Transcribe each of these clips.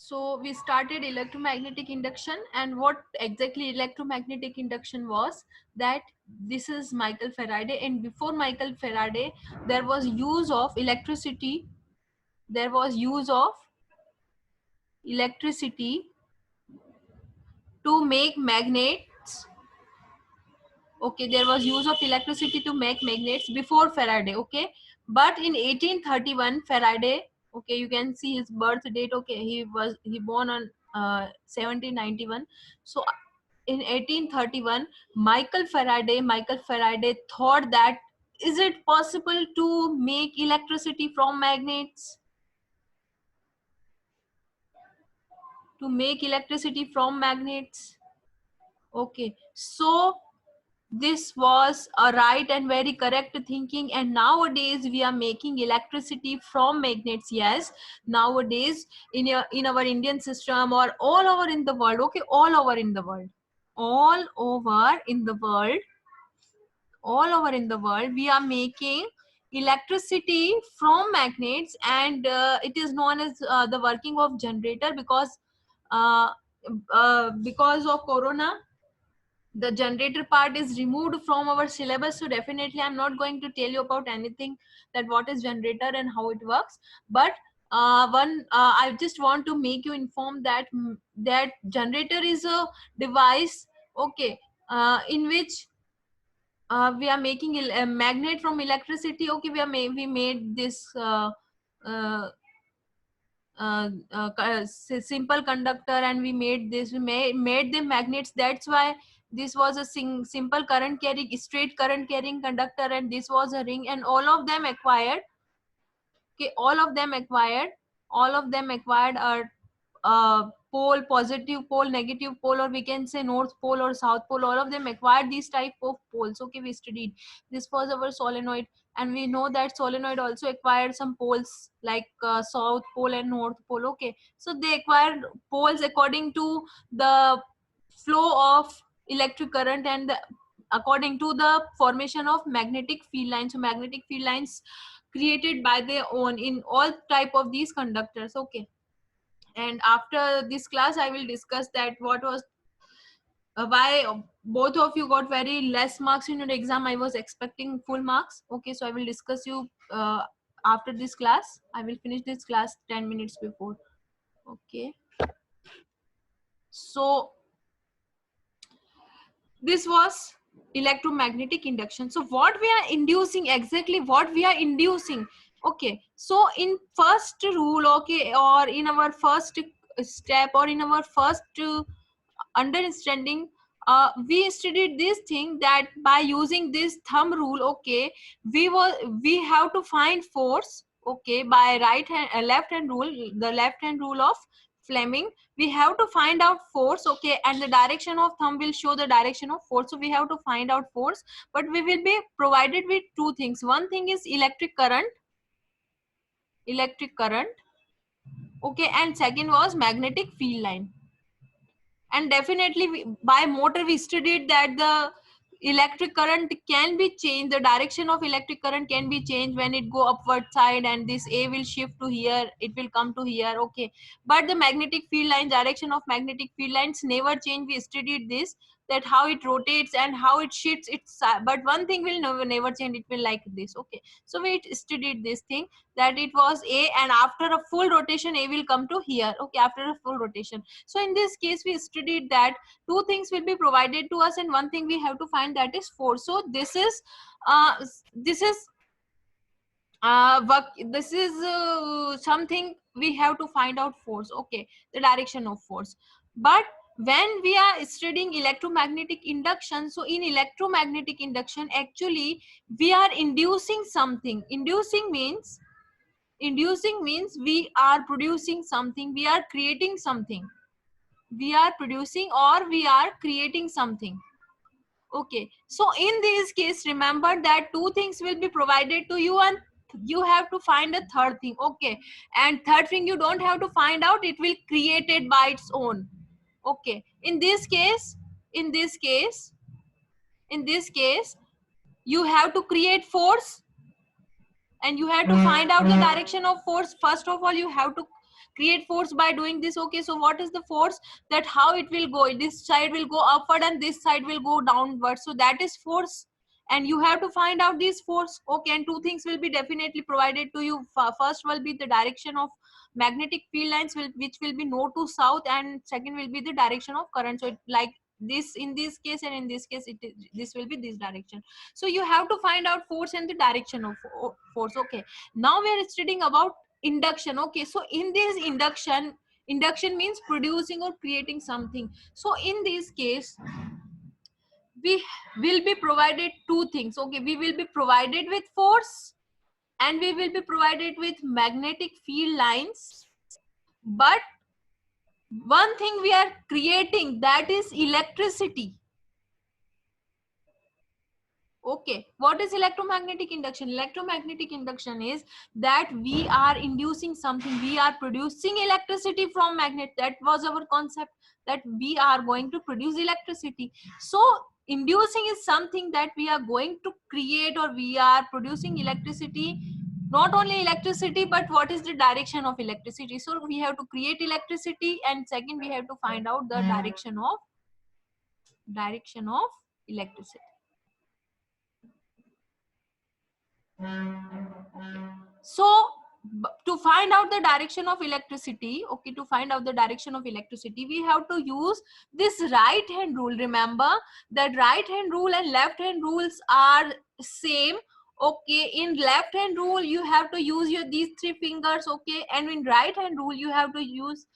So we started electromagnetic induction, and what exactly electromagnetic induction was, that this is Michael Faraday, and before Michael Faraday there was use of electricity, there was use of electricity to make magnets. Okay, there was use of electricity to make magnets before Faraday. Okay, but in 1831 Faraday, okay, you can see his birth date. Okay, he born on 1791. So in 1831 Michael Faraday thought that, is it possible to make electricity from magnets, to make electricity from magnets? Okay, so this was a right and very correct thinking, and nowadays we are making electricity from magnets. Yes, nowadays in our Indian system, or all over in the world. Okay, all over in the world, all over in the world, all over in the world we are making electricity from magnets, and it is known as the working of generator, uh, because of corona the generator part is removed from our syllabus. So definitely I'm not going to tell you about anything, that what is generator and how it works. But I just want to make you inform that that generator is a device, okay, in which we are making a magnet from electricity. Okay, we made this uh, simple conductor, and we made them magnets. That's why this was a simple current carrying, straight current carrying conductor, and this was a ring, and all of them acquired. Okay, all of them acquired a pole, positive pole, negative pole, or we can say north pole or south pole. All of them acquired these type of poles. Okay, we studied, this was our solenoid, and we know that solenoid also acquired some poles, like south pole and north pole. Okay, so they acquired poles according to the flow of electric current, and according to the formation of magnetic field lines. So magnetic field lines created by their own in all type of these conductors. Okay, and after this class I will discuss that what was why both of you got very less marks in your exam. I was expecting full marks. Okay, so I will discuss you after this class. I will finish this class 10 minutes before. Okay, so this was electromagnetic induction. So what we are inducing, exactly what we are inducing? Okay, so in first rule, okay, or in our first step, or in our first understanding, we studied this thing, that by using this thumb rule, okay, we have to find force. Okay, by left hand rule, the left hand rule of Fleming, we have to find out force. Okay, and the direction of thumb will show the direction of force. So we have to find out force, but we will be provided with two things. One thing is electric current. Okay, and second was magnetic field line. And definitely by motor we studied that the electric current can be changed, the direction of electric current can be changed when it go upward side, and this A will shift to here, it will come to here. Okay, but the magnetic field line, direction of magnetic field lines never change. We studied this, that how it rotates and how it shifts its but one thing will never change, it will like this. Okay, so we studied this thing, that it was A, and after a full rotation A will come to here. Okay, after a full rotation. So in this case we studied that two things will be provided to us, and one thing we have to find, that is force. So uh, this is this is something we have to find out force. Okay, the direction of force. But when we are studying electromagnetic induction, so in electromagnetic induction actually we are inducing something. Inducing means we are producing something, we are creating something, we are producing or we are creating something. Okay, so in this case remember that two things will be provided to you, and you have to find a third thing. Okay, and third thing you don't have to find out, it will create it by its own. Okay, in this case, in this case you have to create force, and you have to find out the direction of force. First of all you have to create force by doing this. Okay, so what is the force? That how it will go, this side will go upward and this side will go downward, so that is force. And you have to find out this force. Okay, and two things will be definitely provided to you. First will be the direction of magnetic field lines, which will be north to south, and second will be the direction of current. So like this in this case, and in this case this will be this direction. So you have to find out force and the direction of force. Okay, now we are studying about induction. Okay, so in this induction means producing or creating something. So in this case we will be provided two things. Okay, we will be provided with force and we will be provided with magnetic field lines, but one thing we are creating, that is electricity. Okay, what is electromagnetic induction? Electromagnetic induction is that we are inducing something, we are producing electricity from magnet. That was our concept, that we are going to produce electricity. So inducing is something that we are going to create, or we are producing electricity. Not only electricity, but what is the direction of electricity? So we have to create electricity, and second we have to find out the direction of electricity. So to find out the direction of electricity, okay, to find out the direction of electricity, we have to use this right hand rule. Remember that right hand rule and left hand rules are same. Okay, in left hand rule you have to use your these three fingers. Okay, and in right hand rule you have to use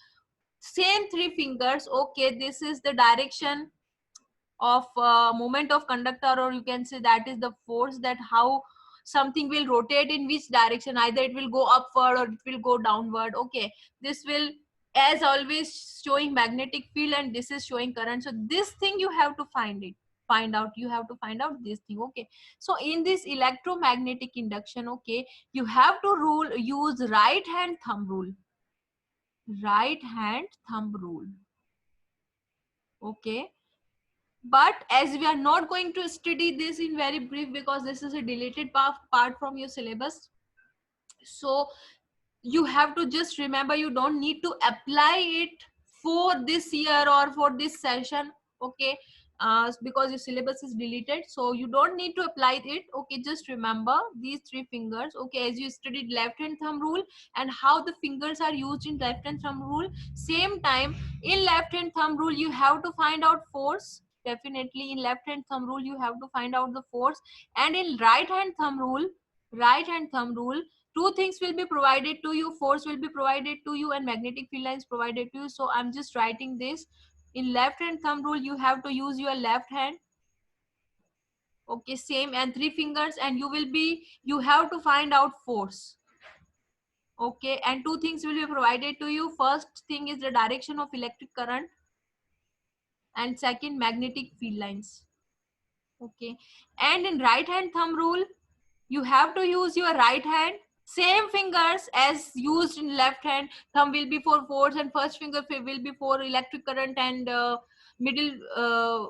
same three fingers. Okay, this is the direction of movement of conductor, or you can say that is the force, that how something will rotate in which direction, either it will go upward or it will go downward. Okay, this will, as always, showing magnetic field, and this is showing current. So this thing you have to find out, you have to find out this thing. Okay, so in this electromagnetic induction, okay, you have to use right hand thumb rule. Right hand thumb rule. Okay, but as we are not going to study this in very brief, because this is a deleted part from your syllabus, so you have to just remember, you don't need to apply it for this year or for this session. Okay, because your syllabus is deleted, so you don't need to apply it. Okay, just remember these three fingers. Okay, as you studied left hand thumb rule and how the fingers are used in left hand thumb rule, same time in left hand thumb rule you have to find out force. Definitely in left hand thumb rule you have to find out the force, and in right hand thumb rule two things will be provided to you. Force will be provided to you and magnetic field lines provided to you. So I'm just writing this. In left hand thumb rule you have to use your left hand. Okay, same, and three fingers, and you have to find out force. Okay, and two things will be provided to you. First thing is the direction of electric current, and second magnetic field lines. Okay, and in right hand thumb rule you have to use your right hand, same fingers as used in left hand. Thumb will be for force and first finger will be for electric current, and middle uh,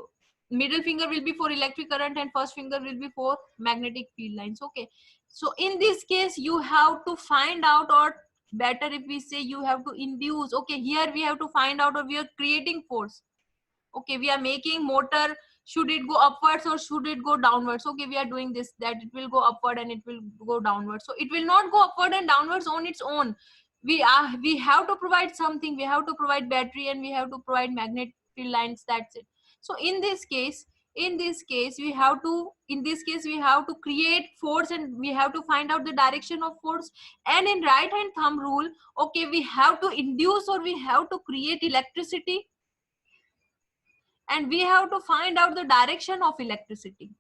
middle finger will be for electric current, and first finger will be for magnetic field lines. Okay, so in this case you have to find out, or better if we say you have to induce. Okay, here we have to find out, or we are creating force. Okay, we are making motor, should it go upwards or should it go downwards? Okay, we are doing this, that it will go upward and it will go downward. So it will not go upward and downwards on its own. We have to provide something, we have to provide battery, and we have to provide magnet field lines. That's it. So in this case we have to create force, and we have to find out the direction of force. And in right hand thumb rule, okay, we have to induce, or we have to create electricity, and we have to find out the direction of electricity.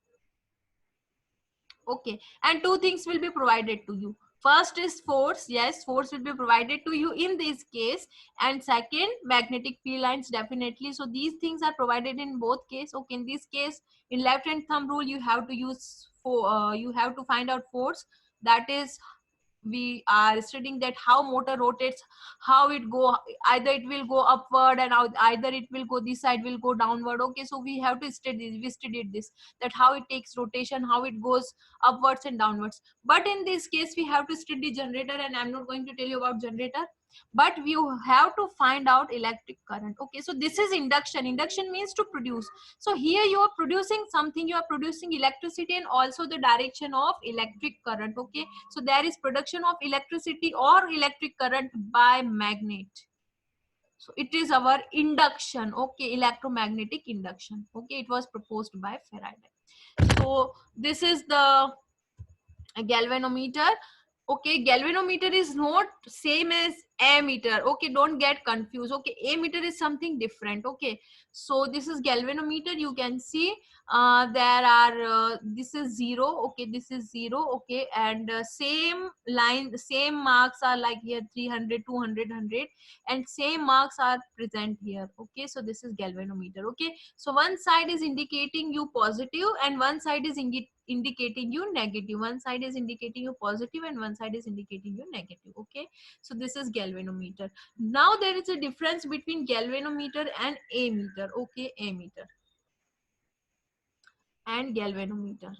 Okay, and two things will be provided to you. First is force. Yes, force will be provided to you in this case, and second magnetic field lines, definitely. So these things are provided in both case. Okay, in this case, in left hand thumb rule you have to use you have to find out force. That is, we are studying that how motor rotates, how it go, either it will go upward, and either it will go, this side will go downward. Okay, so we have to study, we studied this, that how it takes rotation, how it goes upwards and downwards. But in this case we have to study generator, and I'm not going to tell you about generator. but we have to find out electric current. Okay, so this is induction. Induction means to produce. So here you are producing something, you are producing electricity and also the direction of electric current. Okay, so there is production of electricity or electric current by magnet. So it is our induction. Okay, electromagnetic induction. Okay, it was proposed by Faraday. So this is the galvanometer. Okay, galvanometer is not same as ammeter. Okay, don't get confused. Okay, ammeter is something different. Okay, so this is galvanometer. You can see there are this is 0. Okay, this is 0. Okay, and same line, same marks are like here 300, 200, 100, and same marks are present here. Okay, so this is galvanometer. Okay, so one side is indicating you positive and one side is indicating you negative. One side is indicating you positive and one side is indicating you negative. Okay, so this is galvanometer. Now there is a difference between galvanometer and ammeter. Okay, ammeter and galvanometer,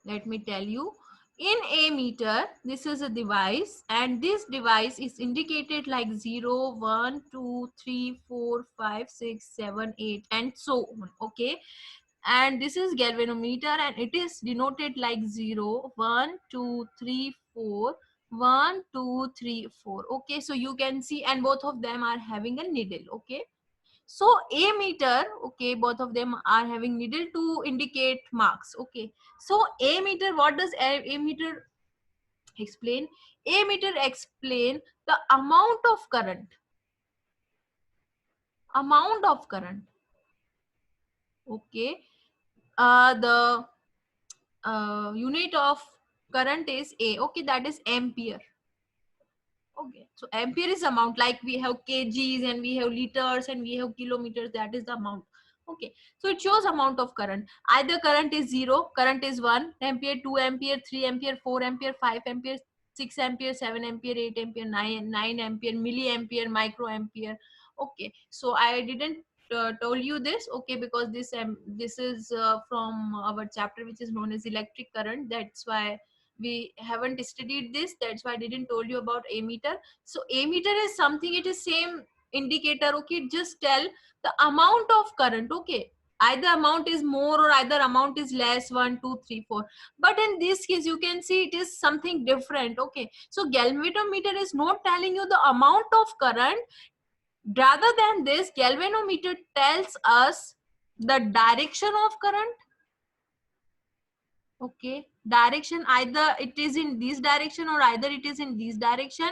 let me tell you. In ammeter, this is a device and this device is indicated like 0, 1, 2, 3, 4, 5, 6, 7, 8 and so on. Okay, and this is galvanometer and it is denoted like 0, 1, 2, 3, 4, 1, 2, 3, 4. Okay, so you can see, and both of them are having a needle. Okay, so ammeter, okay, both of them are having needle to indicate marks. Okay, so ammeter, what does ammeter explain? Ammeter explain the amount of current. Amount of current. Okay, the unit of current is A. Okay, that is ampere. Okay, so ampere is amount, like we have kgs and we have liters and we have kilometers, that is the amount. Okay, so it shows amount of current. Either current is 0, current is 1 ampere, 2 ampere, 3 ampere, 4 ampere, 5 ampere, 6 ampere, 7 ampere, 8 ampere, 9 ampere, milliampere, microampere. Okay, so I didn't told you this. Okay, because this is from our chapter which is known as electric current. That's why we haven't studied this. That's why I didn't told you about ammeter. So ammeter is something, it is same indicator. Okay, just tell the amount of current. Okay, either amount is more or either amount is less, 1, 2, 3, 4. But in this case you can see it is something different. Okay, so galvanometer is not telling you the amount of current. Rather than this, galvanometer tells us the direction of current. Okay, direction, either it is in this direction or either it is in this direction.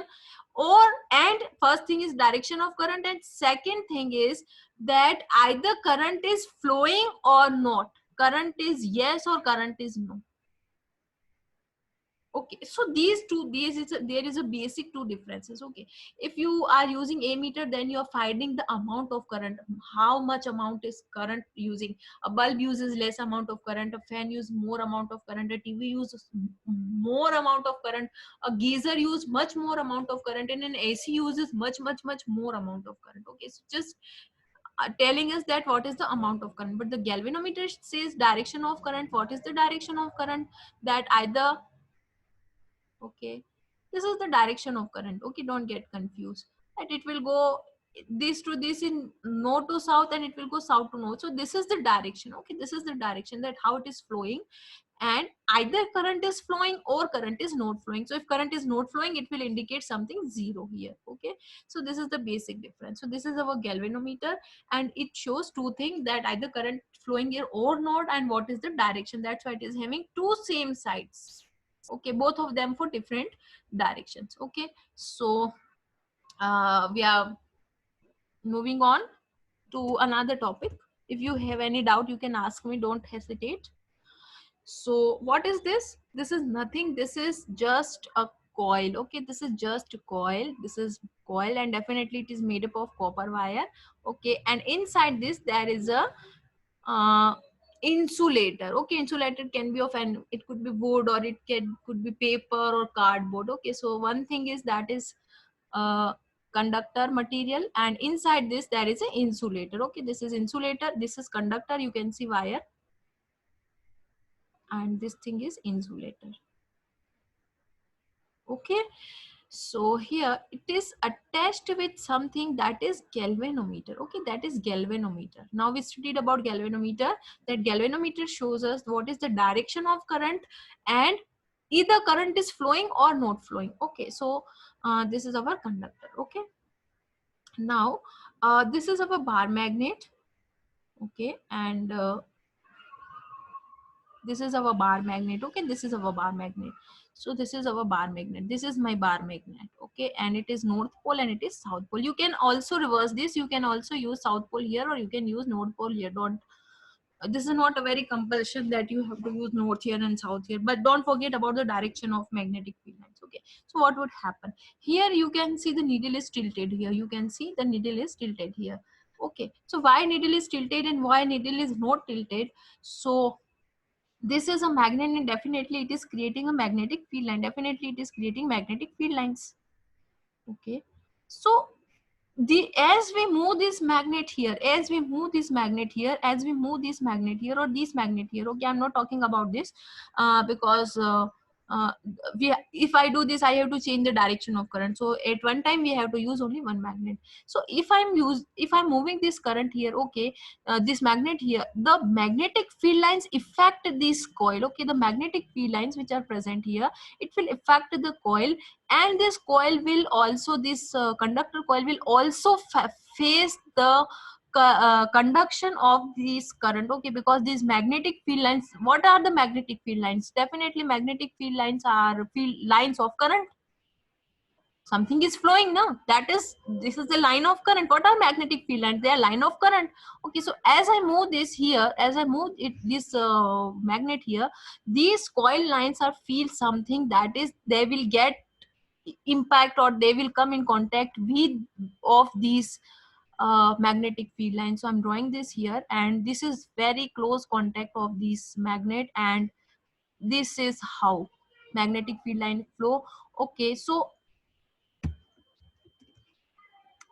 Or, and first thing is direction of current, and second thing is that either current is flowing or not, current is yes or current is no. Okay, so these two, there is a basic two differences. Okay, if you are using ammeter, then you are finding the amount of current, how much amount is current using. A bulb uses less amount of current, a fan uses more amount of current, a TV uses more amount of current, a geyser uses much more amount of current, and an AC uses much more amount of current. Okay, so just telling us that what is the amount of current. But the galvanometer says direction of current. What is the direction of current? That either, okay, this is the direction of current. Okay, don't get confused, that it will go this to this in north to south and it will go south to north. So this is the direction. Okay, this is the direction, that how it is flowing, and either current is flowing or current is not flowing. So if current is not flowing, it will indicate something 0 here. Okay, so this is the basic difference. So this is our galvanometer and it shows two things, that either current flowing here or not, and what is the direction. That's why it is having two same sides. Okay, both of them for different directions. Okay, so we are moving on to another topic. If you have any doubt, you can ask me, don't hesitate. So what is this? This is nothing, this is just a coil. Okay, this is just a coil. This is coil and definitely it is made up of copper wire. Okay, and inside this there is a uh, insulator. Okay, insulator can be of an, it could be wood or it could be paper or cardboard. Okay, so one thing is that is conductor material, and inside this there is an insulator. Okay, this is insulator, this is conductor, you can see wire, and this thing is insulator. Okay, so here it is attached with something that is galvanometer. Okay, that is galvanometer. Now we studied about galvanometer. That galvanometer shows us what is the direction of current and either current is flowing or not flowing. Okay, so this is our conductor. Okay, now this is our bar magnet. Okay, and this is our bar magnet. Okay, this is our bar magnet. So this is our bar magnet, this is my bar magnet. Okay, and it is north pole and it is south pole. You can also reverse this, you can also use south pole here or you can use north pole here. Don't This is not a very compulsion that you have to use north here and south here, but don't forget about the direction of magnetic field lines. Okay, so what would happen here? You can see the needle is tilted here, you can see the needle is tilted here. Okay, so why needle is tilted and why needle is not tilted? So this is a magnet and definitely it is creating a magnetic field line, definitely it is creating magnetic field lines. Okay, so as we move this magnet here, as we move this magnet here, as we move this magnet here or this magnet here, okay, I'm not talking about this because uh, if I do this I have to change the direction of current, so at one time we have to use only one magnet. So if I'm moving this current here, okay, this magnet here, the magnetic field lines affect this coil. Okay, the magnetic field lines which are present here, it will affect the coil, and this coil will also, this conductor coil will also face the conduction of this current. Okay, because these magnetic field lines, what are the magnetic field lines? Definitely magnetic field lines are field lines of current. Something is flowing now, that is, this is the line of current. What are magnetic field lines? They are line of current. Okay, so as I move this here, as I move it, this magnet here, these coil lines are feel something, that is, they will get impact or they will come in contact with of these magnetic field lines. So I'm drawing this here, and this is very close contact of this magnet, and this is how magnetic field line flow. Okay, so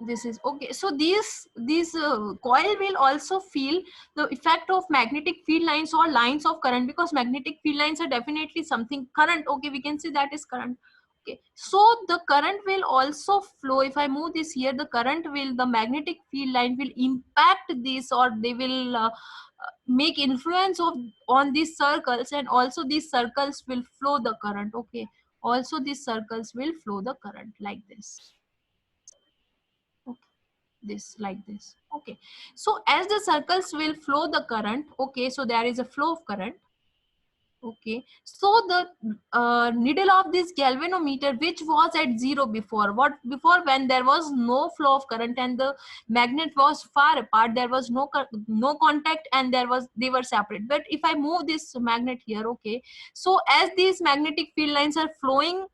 this is okay, so these coil will also feel the effect of magnetic field lines or lines of current, because magnetic field lines are definitely something current. Okay, we can say that is current. Okay, so the current will also flow. If I move this here, the current will, the magnetic field line will impact this, or they will make influence of on these circles, and also these circles will flow the current. Okay, also these circles will flow the current like this. Okay, this like this. Okay, so as the circles will flow the current, okay, so there is a flow of current. Okay, so the needle of this galvanometer, which was at zero before, what before, when there was no flow of current and the magnet was far apart, there was no contact, and there was, they were separate. But if I move this magnet here, okay, so as these magnetic field lines are flowing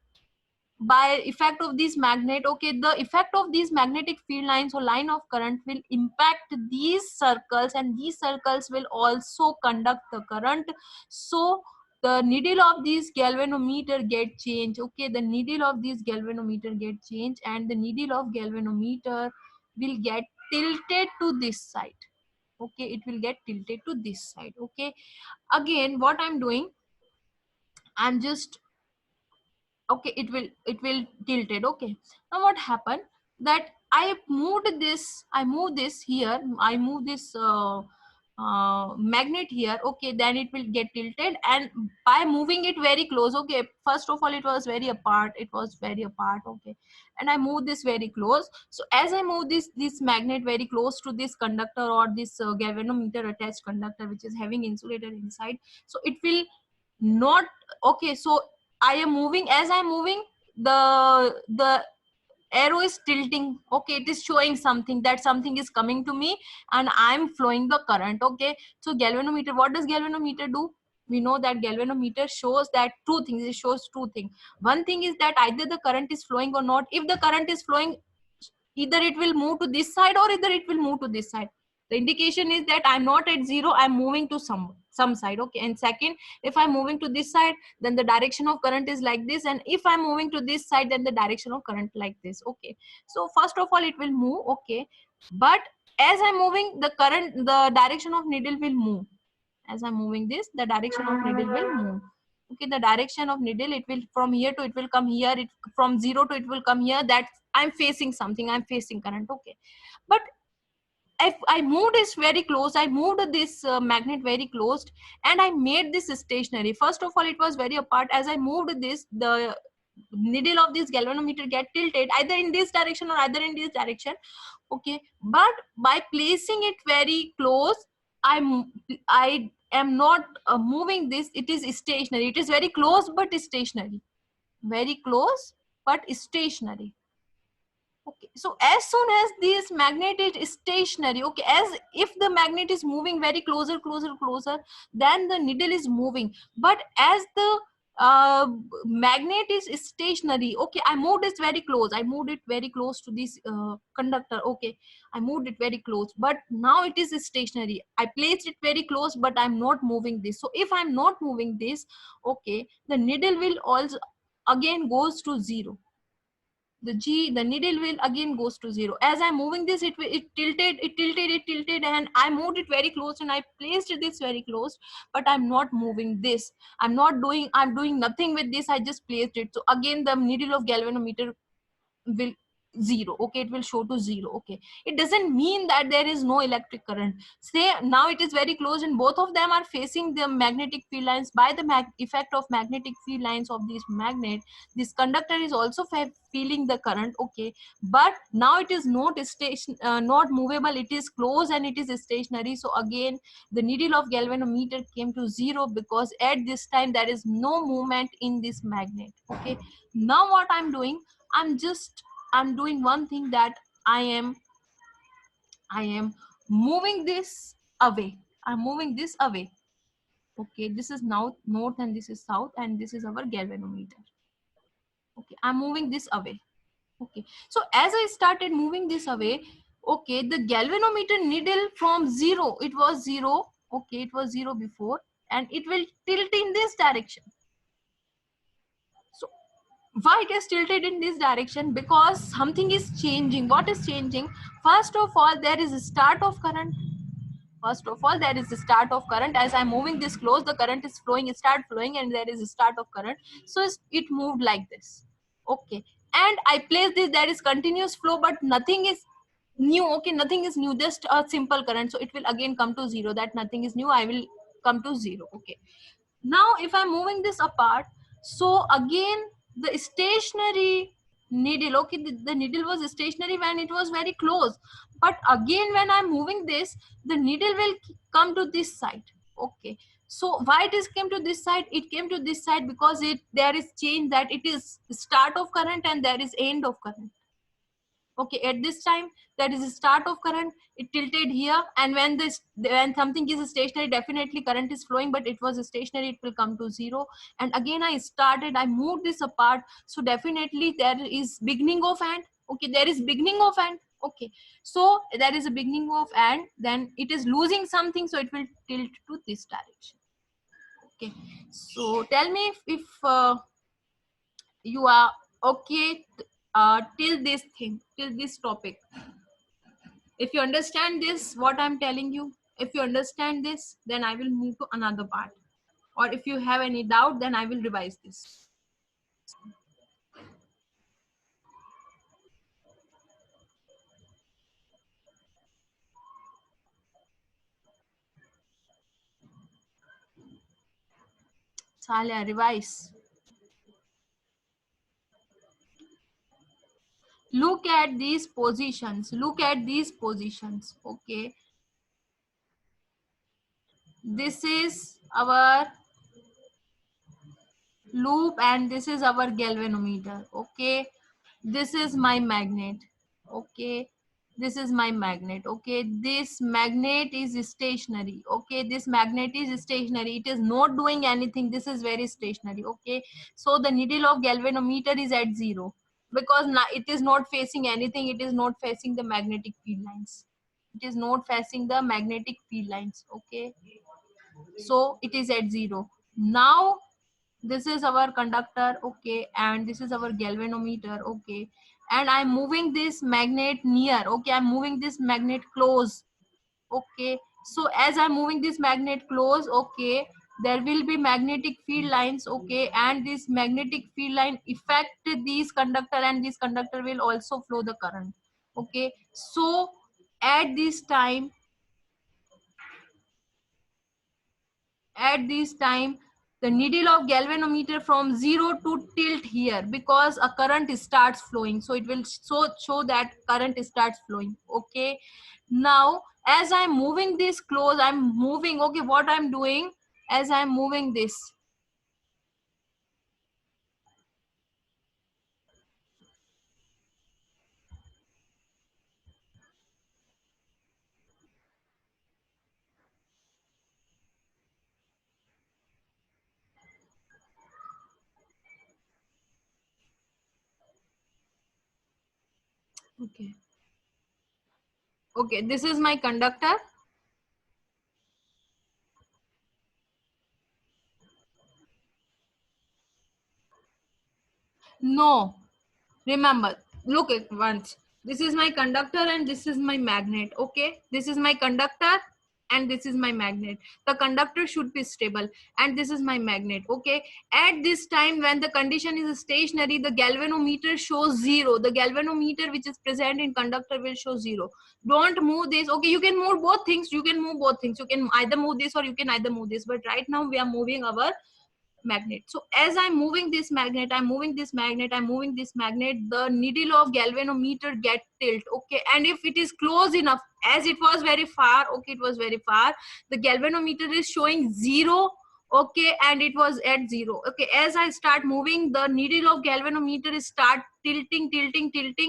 by effect of this magnet, okay, the effect of these magnetic field lines or line of current will impact these circles, and these circles will also conduct the current. So the needle of this galvanometer get changed. Okay, the needle of this galvanometer get changed, and the needle of galvanometer will get tilted to this side. Okay, it will get tilted to this side. Okay, again what I'm doing, I'm just, okay, it will tilted. Okay, now what happened, that I move this here, I move this magnet here. Okay, then it will get tilted, and by moving it very close, okay, first of all it was very apart, it was very apart. Okay, and I move this very close. So as I move this magnet very close to this conductor or this galvanometer attached conductor, which is having insulator inside, so it will not, okay, so I am moving, as I'm moving, the arrow is tilting. Okay, it is showing something, that something is coming to me and I'm flowing the current. Okay, so galvanometer, what does galvanometer do? We know that galvanometer shows that two things, it shows two things. One thing is that either the current is flowing or not. If the current is flowing, either it will move to this side or either it will move to this side. The indication is that I'm not at zero, I'm moving to some side. Okay, and second, if I'm moving to this side, then the direction of current is like this, and if I'm moving to this side, then the direction of current like this. Okay, so first of all it will move. Okay, but as I'm moving, the current, the direction of needle will move. As I'm moving this, the direction of needle will move. Okay, the direction of needle, it will from here to it will come here, it from 0 to it will come here, that I'm facing something, I'm facing current. Okay, but if I moved this very close, I moved this magnet very close, and I made this stationary. First of all, it was very apart. As I moved this, the needle of this galvanometer get tilted either in this direction or either in this direction. Okay, but by placing it very close, I am not moving this, it is stationary. It is very close but stationary, very close but stationary. Okay, so as soon as this magnet is stationary, okay, as if the magnet is moving very closer, then the needle is moving. But as the uh, magnet is stationary, okay, I moved it very close, I moved it very close to this conductor. Okay, I moved it very close, but now it is stationary. I placed it very close, but I'm not moving this. So if I'm not moving this, okay, the needle will also again goes to 0. The needle will again goes to 0. As I'm moving this, it tilted, and I moved it very close, and I placed this very close, but I'm not moving this. I'm doing nothing with this, I just placed it. So again the needle of galvanometer will 0. Okay, it will show to 0. Okay, it doesn't mean that there is no electric current. Say now it is very close and both of them are facing the magnetic field lines. By the effect of magnetic field lines of this magnet, this conductor is also feeling the current. Okay, but now it is not movable, it is close and it is stationary. So again the needle of galvanometer came to 0, because at this time there is no movement in this magnet. Okay, now what I'm doing, I'm doing one thing, that I am moving this away. I'm moving this away. Okay, this is now north and this is south, and this is our galvanometer. Okay, I'm moving this away. Okay, so as I started moving this away, okay, the galvanometer needle from 0, it was 0. Okay, it was 0 before, and it will tilt in this direction. So why it is tilted in this direction? Because something is changing. What is changing? First of all, there is a start of current. First of all, there is a start of current. As I'm moving this close, the current is flowing, it start flowing, and there is a start of current. So it moved like this. Okay, and I place this, there is continuous flow, but nothing is new. Okay, nothing is new, just a simple current. So it will again come to 0. That nothing is new, I will come to 0. Okay, now if I'm moving this apart, so again the stationary needle, okay, the needle was stationary when it was very close, but again when I'm moving this, the needle will come to this side. Okay, so why it is came to this side? It came to this side because there is change, that it is start of current and there is end of current. Okay, at this time there is a start of current, it tilted here, and when something is stationary, definitely current is flowing, but it was stationary, it will come to 0. And again I moved this apart, so definitely there is beginning of end. Okay, there is beginning of end. Okay, so there is a beginning of end, then it is losing something, so it will tilt to this direction. Okay, so tell me if you are okay till this thing, till this topic. If you understand this, what I'm telling you, if you understand this, then I will move to another part. Or if you have any doubt, then I will revise this. Salia, revise. Look at these positions. Look at these positions. Okay. This is our loop and this is our galvanometer. Okay, this is my magnet. Okay, this is my magnet. Okay, this magnet is stationary. Okay, this magnet is stationary, it is not doing anything, this is very stationary. Okay, so the needle of galvanometer is at 0, because now it is not facing anything, it is not facing the magnetic field lines, it is not facing the magnetic field lines. Okay, so it is at 0. Now this is our conductor. Okay, and this is our galvanometer. Okay, and I'm moving this magnet near. Okay, I'm moving this magnet close. Okay, so as I'm moving this magnet close, okay, there will be magnetic field lines, okay, and this magnetic field line affect these conductor, and this conductor will also flow the current, okay. So at this time, the needle of galvanometer from 0 to tilt here, because a current starts flowing, so it will show that current starts flowing, okay. Now as I'm moving this close, I'm moving, okay, what I'm doing as I'm moving this, okay, okay, this is my conductor. No, remember, look at once, this is my conductor and this is my magnet, okay, this is my conductor and this is my magnet. The conductor should be stable and this is my magnet, okay. At this time when the condition is stationary, the galvanometer shows 0. The galvanometer which is present in conductor will show 0. Don't move this, okay. You can move both things, you can move both things, you can either move this or you can either move this, but right now we are moving our magnet. So as I'm moving this magnet, I'm moving this magnet, I'm moving this magnet, the needle of galvanometer get tilt, okay. And if it is close enough, as it was very far, okay, it was very far, the galvanometer is showing 0, okay, and it was at 0, okay. As I start moving, the needle of galvanometer is start tilting,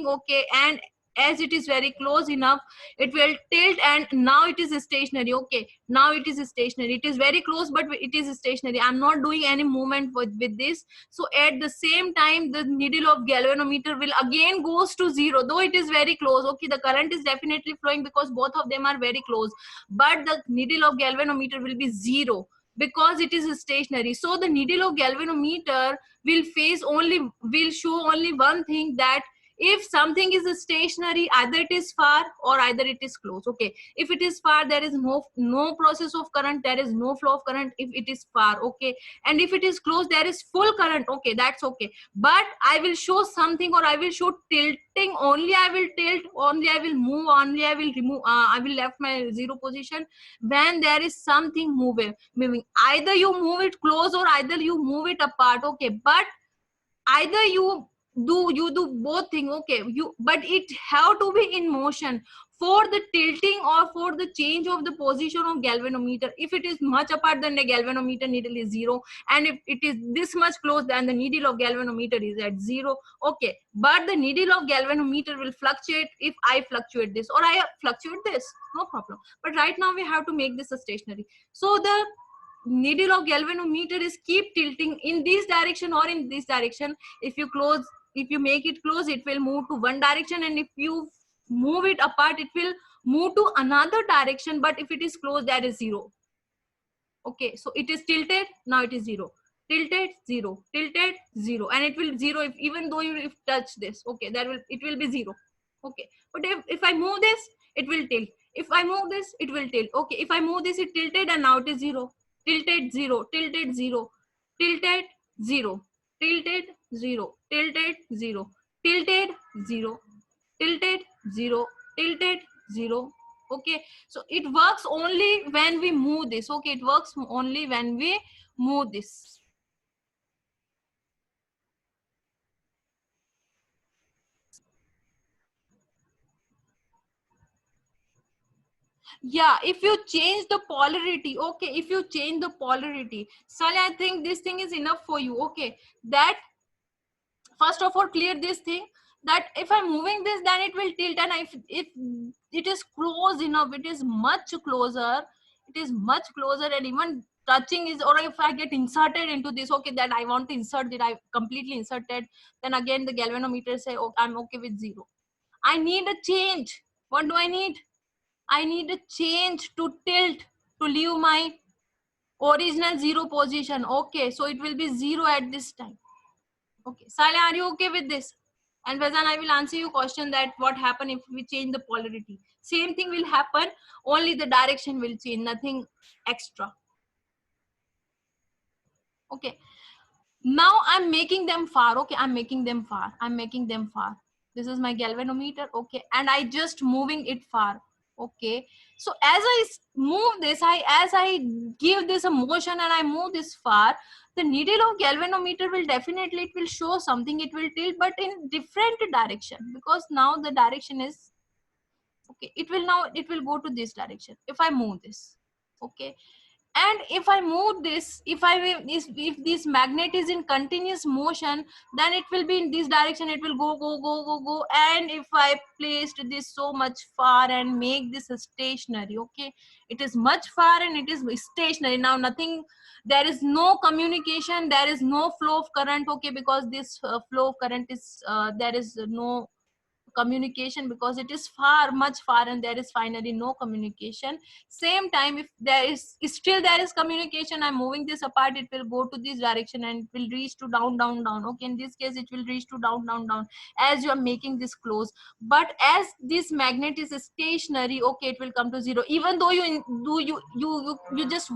okay, and as it is very close enough, it will tilt, and now it is stationary, okay. Now it is stationary, it is very close but it is stationary, I'm not doing any movement with this. So at the same time, the needle of galvanometer will again goes to 0, though it is very close, okay. The current is definitely flowing because both of them are very close, but the needle of galvanometer will be 0 because it is stationary. So the needle of galvanometer will show only one thing, that if something is stationary, either it is far or either it is close, okay. If it is far, there is no process of current, there is no flow of current if it is far, okay. And if it is close, there is full current, okay, that's okay. But I will show something, or I will show tilting only, I will tilt only, I will move only, I will remove, I will left my 0 position when there is something moving. Either you move it close or either you move it apart, okay. But either you do both thing, okay, but it have to be in motion for the tilting or for the change of the position of galvanometer. If it is much apart, then the galvanometer needle is 0, and if it is this much close, then the needle of galvanometer is at 0, okay. But the needle of galvanometer will fluctuate if I fluctuate this or I fluctuate this, no problem. But right now we have to make this a stationary, so the needle of galvanometer is keep tilting in this direction or in this direction. If you make it close, it will move to one direction, and if you move it apart, it will move to another direction. But if it is closed, that is 0, okay. So it is tilted, now it is 0, tilted 0, tilted 0, and it will 0 if even though you if touch this, okay, it will be 0, okay. But if I move this, it will tilt. If I move this, it will tilt, okay. If I move this, it tilted, and now it is 0, tilted 0, tilted 0, tilted 0, tilted 0, tilted 0, tilted 0, tilted 0, tilted 0, okay. So it works only when we move this, okay. It works only when we move this. Yeah, if you change the polarity, okay, if you change the polarity, so I think this thing is enough for you, okay. That first of all clear this thing, that if I'm moving this, then it will tilt, and if it is close enough, it is much closer, it is much closer, and even touching is, or if I get inserted into this, okay, that I want to insert it, I completely inserted, then again the galvanometer say, oh, I'm okay with 0. I need a change. What do I need? I need a change to tilt, to leave my original 0 position, okay. So it will be 0 at this time. Okay, Saleh, are you okay with this? And Fazan, I will answer your question that what happen if we change the polarity. Same thing will happen, only the direction will change, nothing extra. Okay, now I'm making them far. Okay, I'm making them far, I'm making them far. This is my galvanometer. Okay, and I just moving it far. Okay, so as I move this, as I give this a motion and I move this far, the needle of galvanometer will definitely, it will show something, it will tilt, but in different direction, because now the direction is, okay, it will, now it will go to this direction if I move this. Okay, and if I move this, if this magnet is in continuous motion, then it will be in this direction, it will go. And if I placed this so much far and make this a stationary, okay, it is much far and it is stationary. Now nothing, there is no communication, there is no flow of current. Okay, because this flow of current is there is no communication, because it is far, much far, and there is finally no communication. Same time, if there is still there is communication, I'm moving this apart, it will go to this direction and it will reach to down. Okay, in this case it will reach to down as you are making this close. But as this magnet is stationary, okay, it will come to zero, even though you just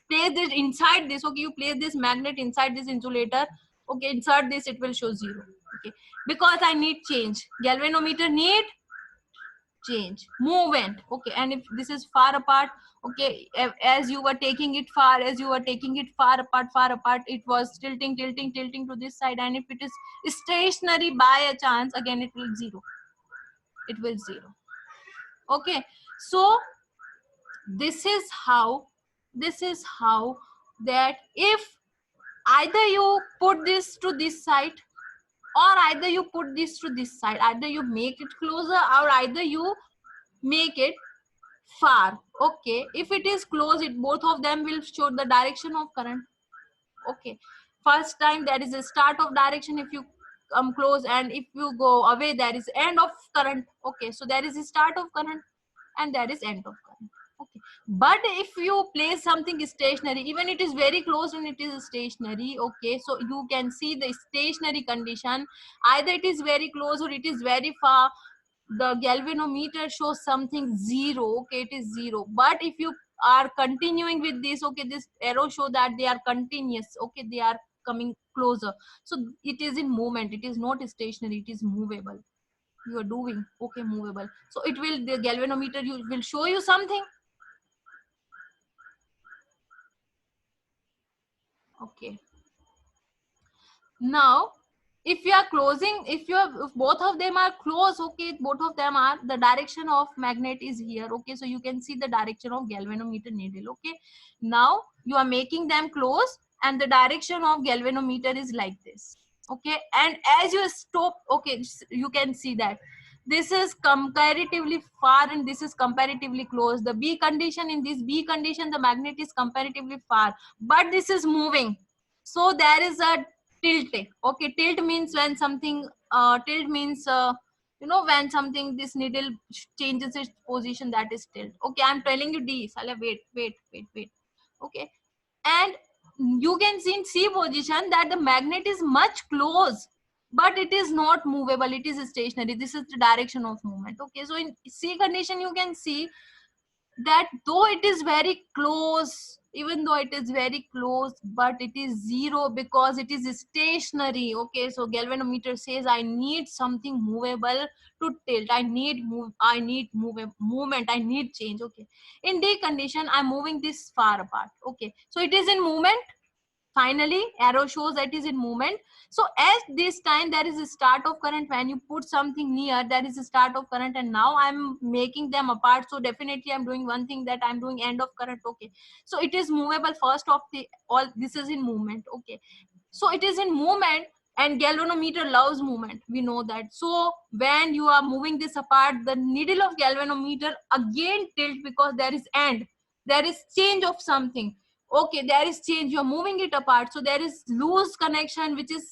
place this inside this. Okay, you place this magnet inside this insulator. Okay, insert this, it will show zero. Okay, because I need change, galvanometer need change, movement. Okay, and if this is far apart, okay, as you were taking it far, as you were taking it far apart, it was tilting to this side. And if it is stationary by a chance, again it will zero, it will zero. Okay, so this is how that if either you put this to this side, or either you put this to this side, either you make it closer or either you make it far. Okay, if it is close, it both of them will show the direction of current. Okay, first time there is a start of direction if you come close, and if you go away there is end of current. Okay, so there is a start of current and there is end of current. Okay, but if you place something stationary, even it is very close and it is stationary, okay, so you can see the stationary condition, either it is very close or it is very far, the galvanometer shows something zero. Okay, it is zero. But if you are continuing with this, okay, this arrow show that they are continuous. Okay, they are coming closer, so it is in movement, it is not stationary, it is movable. You are doing, okay, movable, so it will, the galvanometer you will show you something. Okay, now if you are closing, if both of them are close, okay, both of them are, the direction of magnet is here. Okay, so you can see the direction of galvanometer needle. Okay, now you are making them close and the direction of galvanometer is like this. Okay, and as you stop, okay, you can see that this is comparatively far and this is comparatively close. The B condition, in this B condition the magnet is comparatively far, but this is moving, so there is a tilt. Okay, tilt means when something tilt means when something, this needle changes its position, that is tilt. Okay, I'm telling you D. Sala, wait. Okay, and you can see in C position that the magnet is much close, but it is not movable, it is stationary. This is the direction of movement. Okay, so in C condition you can see that though it is very close, even though it is very close, but it is zero because it is stationary. Okay, so galvanometer says I need something movable to tilt, I need movement, I need change. Okay, in D condition I'm moving this far apart. Okay, so it is in movement. Finally arrow shows that is in movement. So at this time there is a start of current. When you put something near, there is a start of current, and now I'm making them apart, so definitely I'm doing one thing, that I'm doing end of current. Okay, so it is movable first of the all, this is in movement. Okay, so it is in movement, and galvanometer loves movement, we know that. So when you are moving this apart, the needle of galvanometer again tilt, because there is end, there is change of something. Okay, there is change, you're moving it apart, so there is loose connection which is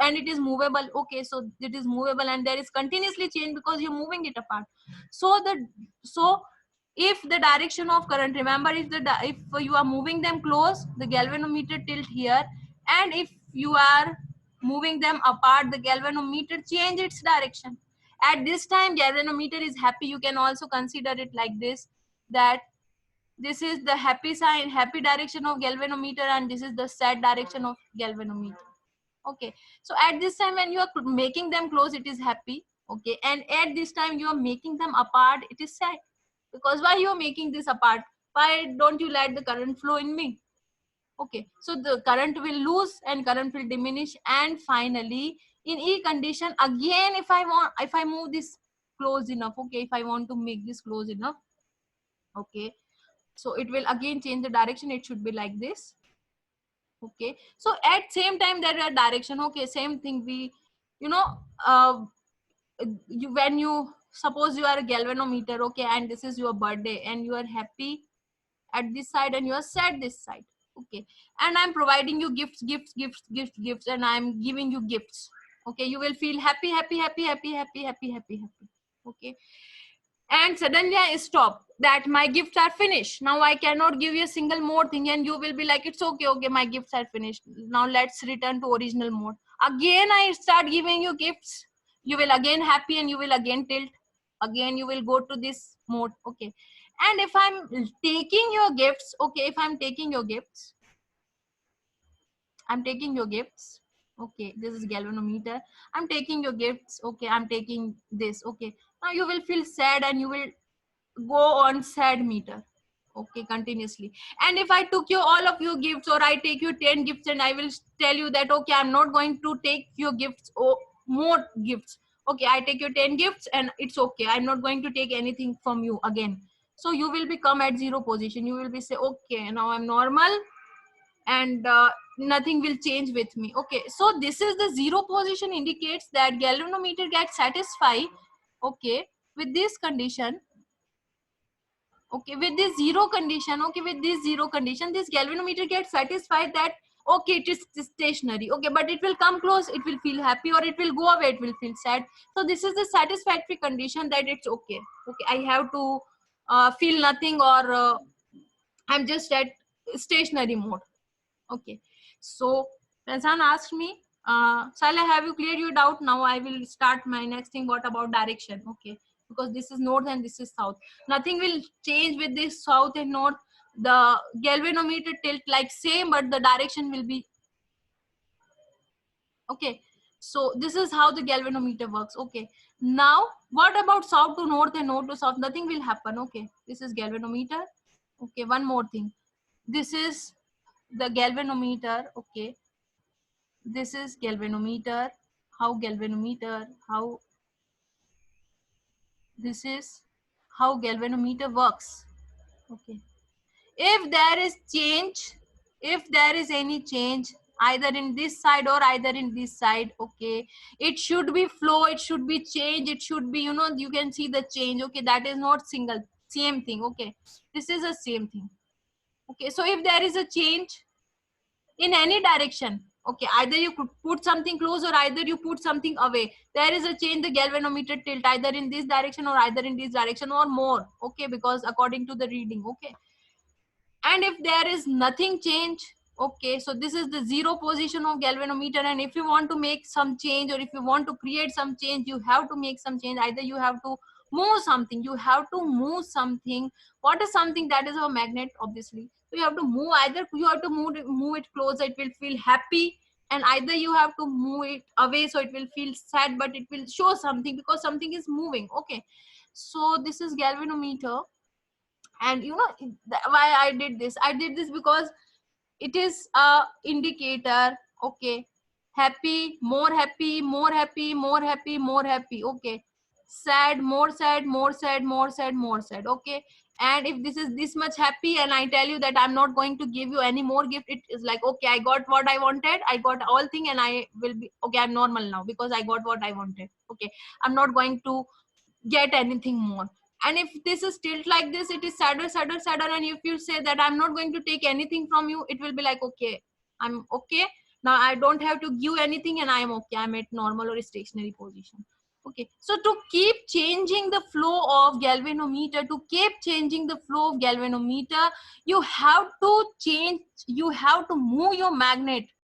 and it is movable. Okay, so it is movable and there is continuously change because you're moving it apart. So if the direction of current, remember, if you are moving them close, the galvanometer tilt here, and if you are moving them apart, the galvanometer change its direction. At this time galvanometer is happy. You can also consider it like this, that This is the happy sign, happy direction of galvanometer, and this is the sad direction of galvanometer. Okay, so at this time when you are making them close, it is happy. Okay, and at this time you are making them apart, it is sad. Because why you are making this apart? Why don't you let the current flow in me? Okay, so the current will lose and current will diminish, and finally in E condition again, if I move this close enough, okay, if I want to make this close enough, okay, so it will again change the direction. It should be like this. Okay, so at same time there are direction. Okay, same thing, we, you know, you, when you suppose you are a galvanometer, okay, and this is your birthday and you are happy at this side and you are sad this side. Okay, and I'm providing you gifts, and I'm giving you gifts. Okay, you will feel happy, happy. Okay, and suddenly I stop that my gifts are finished, now I cannot give you a single more thing, and you will be like, it's okay, okay, my gifts are finished, now let's return to original mode. Again I start giving you gifts, you will again happy and you will again tilt, again you will go to this mode. Okay, and if I'm taking your gifts, okay, if I'm taking your gifts, I'm taking your gifts. Okay, this is galvanometer. I'm taking your gifts. Okay, I'm taking this. Okay, now you will feel sad and you will go on sad meter. Okay, continuously. And if I took you all of your gifts, or I take you 10 gifts, and I will tell you that, okay, I'm not going to take your gifts or more gifts. Okay, I take your 10 gifts and it's okay. I'm not going to take anything from you again. So you will become at zero position. You will be say, okay, now I'm normal, and nothing will change with me. Okay, so this is the zero position, indicates that galvanometer gets satisfied. Okay, with this condition. Okay, with this zero condition, okay, with this zero condition, this galvanometer gets satisfied that, okay, it is stationary. Okay, but it will come close, it will feel happy, or it will go away, it will feel sad. So this is the satisfactory condition that it's okay. Okay, I have to feel nothing, or I'm just at stationary mode. Okay, so Razan asked me, Saleh, have you cleared your doubt? Now I will start my next thing. What about direction? Okay, because this is north and this is south. Nothing will change with this south and north. The galvanometer tilt like same, but the direction will be okay. So this is how the galvanometer works. Okay, now what about south to north and north to south? Nothing will happen. Okay, this is galvanometer. Okay, one more thing. This is the galvanometer. Okay, this is galvanometer. How this is how galvanometer works. Okay, if there is change, if there is any change either in this side or either in this side, okay, it should be flow, it should be change, it should be, you know, you can see the change. Okay, that is not single same thing. Okay, this is the same thing. Okay, so if there is a change in any direction, okay, either you could put something close or either you put something away, there is a change, the galvanometer tilt either in this direction or either in this direction or more. Okay, because according to the reading. Okay, and if there is nothing change, okay, so this is the zero position of galvanometer. And if you want to make some change, or if you want to create some change, you have to make some change, either you have to move something, you have to move something. What is something? That is a magnet, obviously. So you have to move, either you have to move it closer, it will feel happy, and either you have to move it away, so it will feel sad, but it will show something because something is moving. Okay, so this is galvanometer. And you know why I did this because it is a indicator. Okay, happy, more happy, more happy, more happy, more happy. Okay, sad, more sad, more sad, more sad, more sad. Okay, and if this is this much happy and I tell you that I'm not going to give you any more gift, it is like, okay, I got what I wanted, I got all thing, and I will be okay, I'm normal now because I got what I wanted. Okay, I'm not going to get anything more. And if this is tilt like this, it is sadder, sadder, sadder. And if you say that I'm not going to take anything from you, it will be like, okay, I'm okay now, I don't have to give anything, and I am okay, I'm at normal or stationary position. Okay, so to keep changing the flow of galvanometer, to keep changing the flow of galvanometer, you have to change, you have to move your magnet.